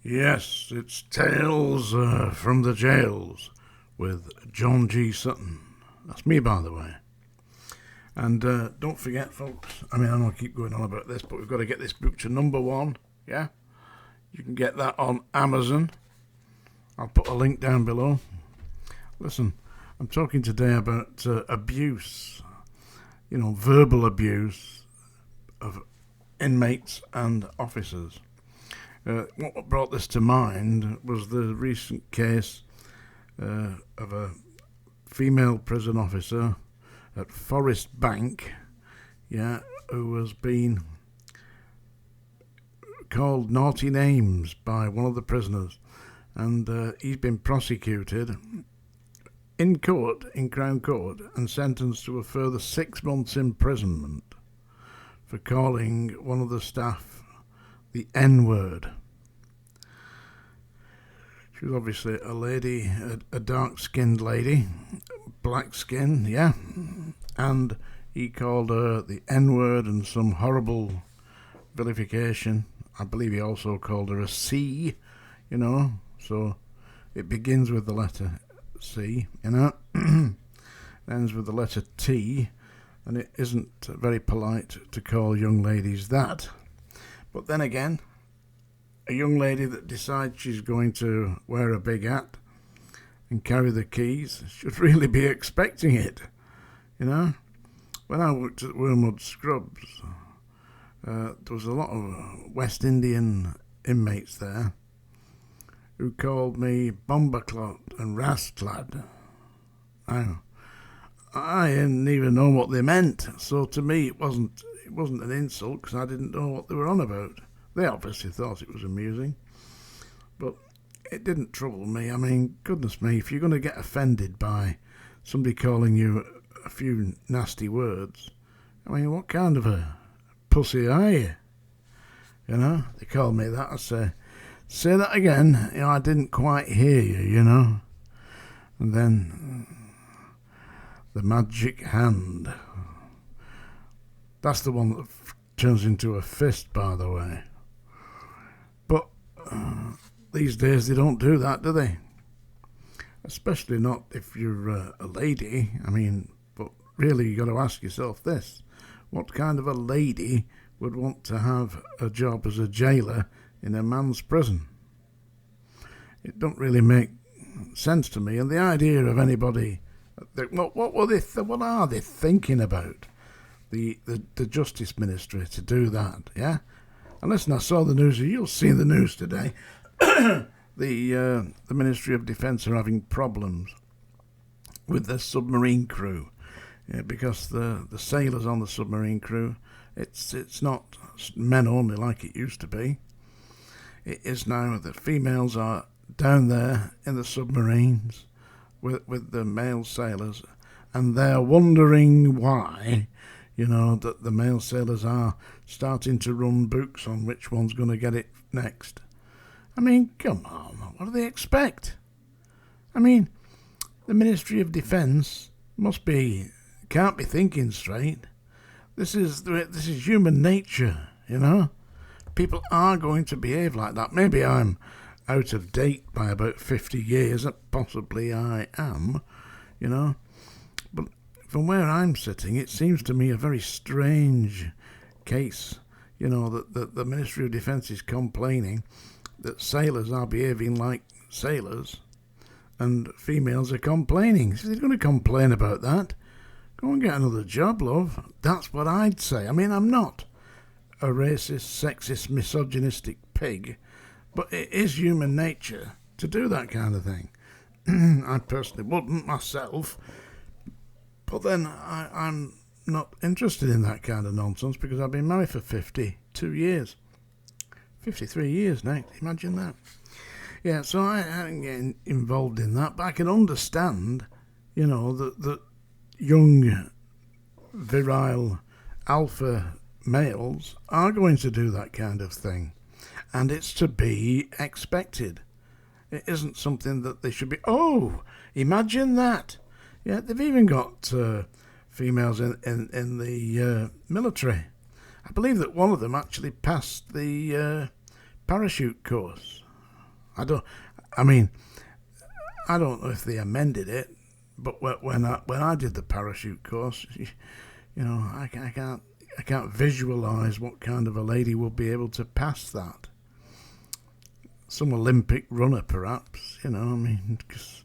Yes, it's Tales from the Jails with John G. Sutton. That's me, by the way. And don't forget, folks, I know I keep going on about this, but we've got to get this book to #1, yeah? You can get that on Amazon. I'll put a link down below. Listen, I'm talking today about abuse, verbal abuse of inmates and officers. What brought this to mind was the recent case of a female prison officer at Forest Bank, who was being called naughty names by one of the prisoners, and he's been prosecuted in Crown Court, and sentenced to a further 6 months imprisonment for calling one of the staff the N-word. She was obviously a lady, a dark-skinned lady, black skin, and he called her the N-word and some horrible vilification. I believe he also called her a C, so it begins with the letter C, ends with the letter T, and it isn't very polite to call young ladies that. But then again, a young lady that decides she's going to wear a big hat and carry the keys should really be expecting it, When I worked at Wormwood Scrubs, there was a lot of West Indian inmates there who called me Bomberclot and Rastlad. I didn't even know what they meant, so to me it wasn't an insult because I didn't know what they were on about. They obviously thought it was amusing, but it didn't trouble me. Goodness me, if you're going to get offended by somebody calling you a few nasty words, what kind of a pussy are you? They call me that. I say that again. I didn't quite hear you, And then the magic hand. That's the one that turns into a fist, by the way. But these days they don't do that, do they? Especially not if you're a lady. But really you got to ask yourself this. What kind of a lady would want to have a job as a jailer in a man's prison? It don't really make sense to me. And the idea of anybody... What are they thinking about? The Justice Ministry to do that, yeah? And listen, I saw the news. You'll see the news today. The Ministry of Defence are having problems with their submarine crew, because the sailors on the submarine crew, it's not men only like it used to be. It is now that females are down there in the submarines with the male sailors, and they're wondering why, that the male sailors are starting to run books on which one's going to get it next. Come on, what do they expect? The Ministry of Defence can't be thinking straight. This is human nature, People are going to behave like that. Maybe I'm out of date by about 50 years, possibly I am, but from where I'm sitting, it seems to me a very strange case, that the Ministry of Defence is complaining that sailors are behaving like sailors, and females are complaining. So they're going to complain about that. Go and get another job, love. That's what I'd say. I'm not a racist, sexist, misogynistic pig, but it is human nature to do that kind of thing. I personally wouldn't myself, but then I'm not interested in that kind of nonsense because I've been married for 52 years. 53 years now, imagine that. Yeah, so I ain't getting involved in that, but I can understand, that young, virile, alpha males are going to do that kind of thing. And it's to be expected. It isn't something that they should be, imagine that. Yeah, they've even got females in the military. I believe that one of them actually passed the parachute course. I don't. I mean, I don't know if they amended it, but when I did the parachute course, I can't visualise what kind of a lady would be able to pass that. Some Olympic runner, perhaps. Because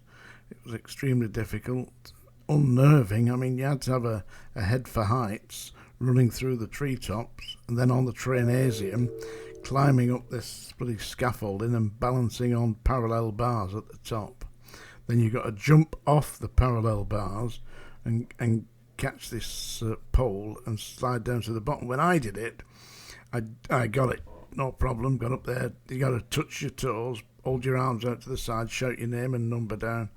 it was extremely difficult, unnerving. I mean, you had to have a head for heights, running through the treetops, and then on the trainasium, climbing up this bloody scaffolding and balancing on parallel bars at the top. Then you've got to jump off the parallel bars and catch this pole and slide down to the bottom. When I did it, I got it, no problem, got up there. You got to touch your toes, hold your arms out to the side, shout your name and number down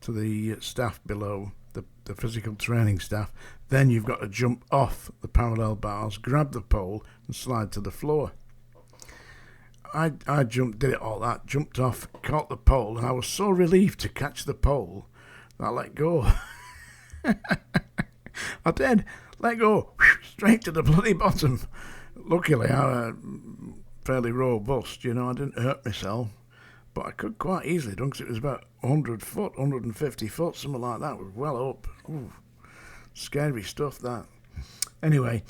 to the staff below, the physical training staff. Then you've got to jump off the parallel bars, grab the pole and slide to the floor. I did it all that, jumped off, caught the pole, and I was so relieved to catch the pole that I let go. I did, let go, straight to the bloody bottom. Luckily, I was fairly robust, I didn't hurt myself, but I could quite easily done because it was about 100 foot, 150 foot, something like that. It was well up. Ooh, scary stuff, that. Anyway,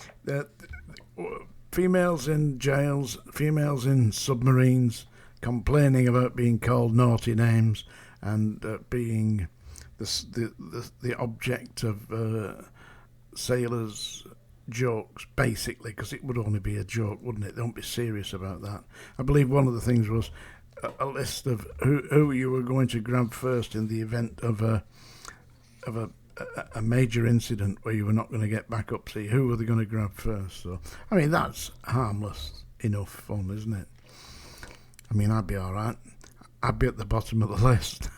females in jails, females in submarines, complaining about being called naughty names and being the object of sailors' jokes, basically, because it would only be a joke, wouldn't it? They don't be serious about that. I believe one of the things was a list of who you were going to grab first in the event of a major incident where you were not going to get back up. See, who were they going to grab first? So, I mean, that's harmless enough fun, isn't it? I mean, I'd be all right. I'd be at the bottom of the list.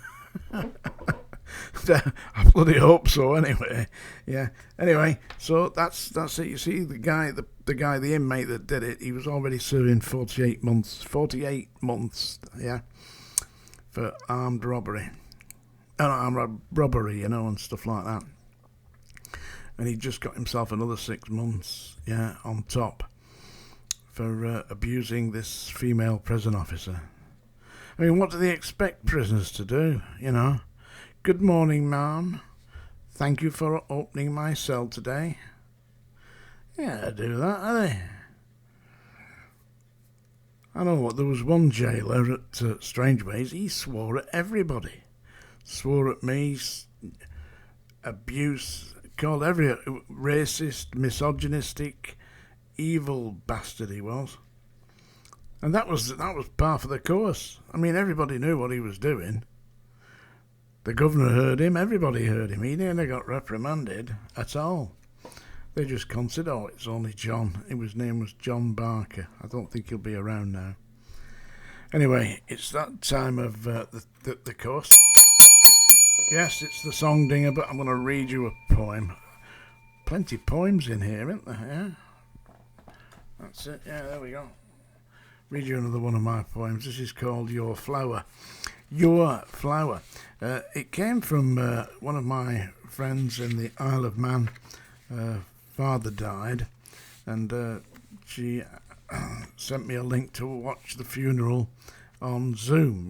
I bloody hope so. Anyway, yeah. Anyway, so that's it. You see, the inmate that did it, he was already serving 48 months. 48 months, yeah, for armed robbery. Armed robbery, and stuff like that. And he just got himself another 6 months, yeah, on top for abusing this female prison officer. I mean, what do they expect prisoners to do? Good morning, ma'am. Thank you for opening my cell today. Yeah, they do that, are they? I know what, there was one jailer at Strangeways, he swore at everybody. Swore at me, abuse, called every racist, misogynistic, evil bastard he was. And that was part of the course. I mean, everybody knew what he was doing. The governor heard him, everybody heard him. He never got reprimanded at all. They just considered, it's only John. His name was John Barker. I don't think he'll be around now. Anyway, it's that time of the course. Yes, it's the song dinger, but I'm going to read you a poem. Plenty of poems in here, isn't there? Yeah? That's it. Yeah, there we go. Read you another one of my poems. This is called Your Flower. Your Flower. It came from one of my friends in the Isle of Man. Father died, and she sent me a link to watch the funeral on Zoom,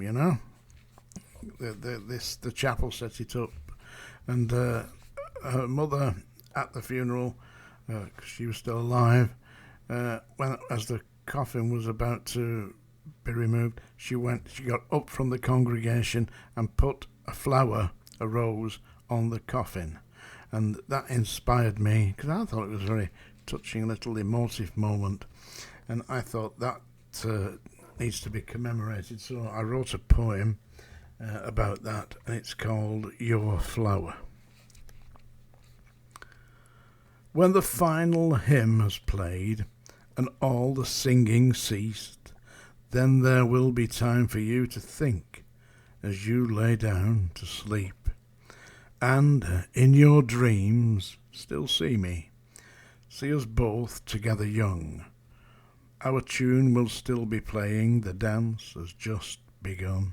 The chapel set it up, and her mother at the funeral, cause she was still alive, as the coffin was about to be removed, she got up from the congregation and put a rose on the coffin, and that inspired me because I thought it was a very touching little emotive moment, and I thought that needs to be commemorated, so I wrote a poem about that, and it's called Your Flower. When the final hymn has played and all the singing ceased, then there will be time for you to think as you lay down to sleep, and in your dreams still see me, see us both together young. Our tune will still be playing, the dance has just begun.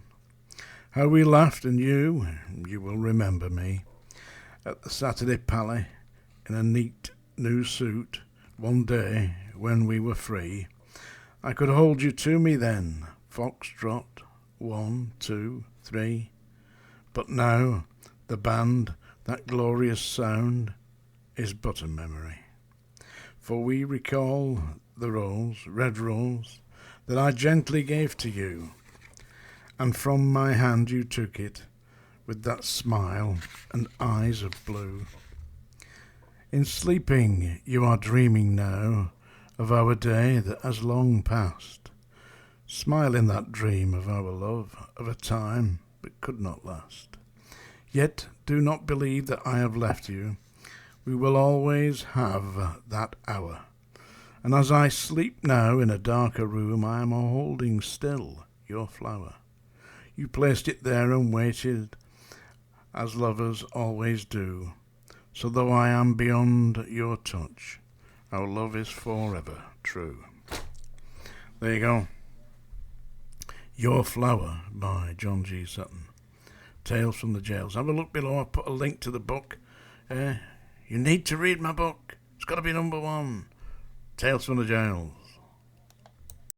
How we laughed, and you will remember me, at the Saturday Pally, in a neat new suit, one day when we were free. I could hold you to me then, foxtrot 1, 2, 3. But now the band, that glorious sound, is but a memory. For we recall the rose, red rose, that I gently gave to you, and from my hand you took it, with that smile and eyes of blue. In sleeping you are dreaming now of our day that has long passed. Smile in that dream of our love, of a time that could not last. Yet do not believe that I have left you. We will always have that hour. And as I sleep now in a darker room, I am holding still your flower. You placed it there and waited, as lovers always do. So though I am beyond your touch, our love is forever true. There you go. Your Flower by John G. Sutton. Tales from the Jails. Have a look below. I've put a link to the book. You need to read my book. It's got to be number 1. Tales from the Jails.